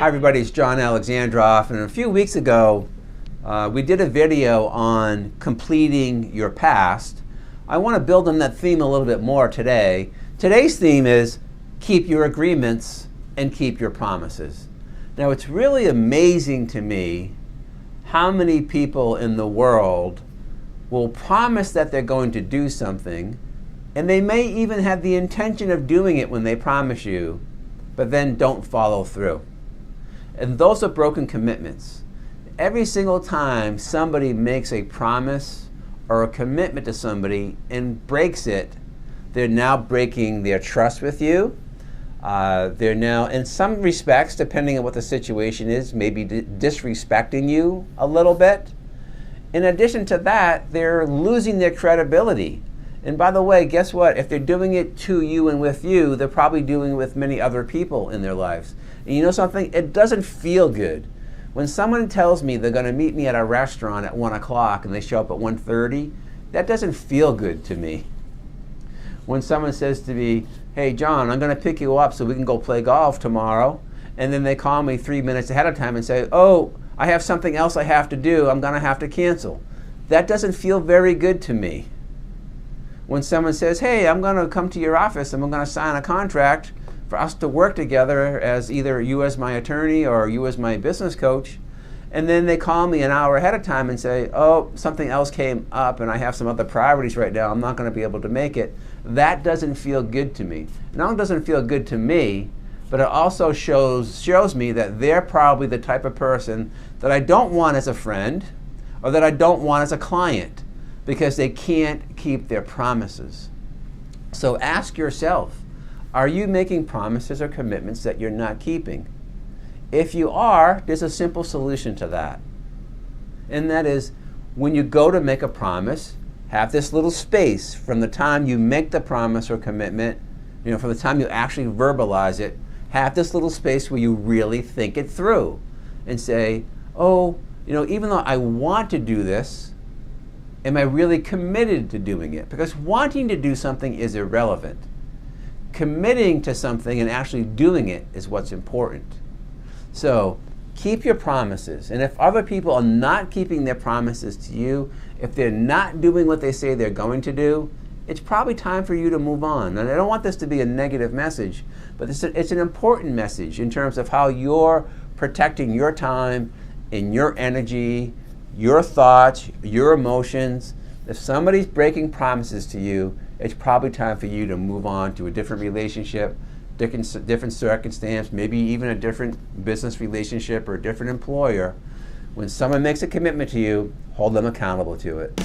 Hi everybody, it's John Alexandrov, and a few weeks ago we did a video on completing your past. I want to build on that theme a little bit more today. Today's theme is keep your agreements and keep your promises. Now it's really amazing to me how many people in the world will promise that they're going to do something, and they may even have the intention of doing it when they promise you, but then don't follow through. And those are broken commitments. Every single time somebody makes a promise or a commitment to somebody and breaks it, they're now breaking their trust with you. They're now, in some respects, depending on what the situation is, maybe disrespecting you a little bit. In addition to that, they're losing their credibility. And by the way, guess what? If they're doing it to you and with you, they're probably doing it with many other people in their lives. And you know something? It doesn't feel good. When someone tells me they're going to meet me at a restaurant at 1 o'clock and they show up at 1:30, that doesn't feel good to me. When someone says to me, hey John, I'm going to pick you up so we can go play golf tomorrow, and then they call me 3 minutes ahead of time and say, oh, I have something else I have to do, I'm going to have to cancel. That doesn't feel very good to me. When someone says, hey, I'm going to come to your office and I'm going to sign a contract for us to work together as either you as my attorney or you as my business coach, and then they call me an hour ahead of time and say, oh, something else came up and I have some other priorities right now, I'm not going to be able to make it. That doesn't feel good to me. Not only doesn't feel good to me, but it also shows me that they're probably the type of person that I don't want as a friend or that I don't want as a client, because they can't keep their promises. So ask yourself, are you making promises or commitments that you're not keeping? If you are, there's a simple solution to that. And that is, when you go to make a promise, have this little space from the time you make the promise or commitment, from the time you actually verbalize it, have this little space where you really think it through and say, oh, even though I want to do this, am I really committed to doing it? Because wanting to do something is irrelevant. Committing to something and actually doing it is what's important. So keep your promises. And if other people are not keeping their promises to you, if they're not doing what they say they're going to do, it's probably time for you to move on. And I don't want this to be a negative message, but it's an important message in terms of how you're protecting your time and your energy, your thoughts, your emotions. If somebody's breaking promises to you, it's probably time for you to move on to a different relationship, different circumstance, maybe even a different business relationship or a different employer. When someone makes a commitment to you, hold them accountable to it.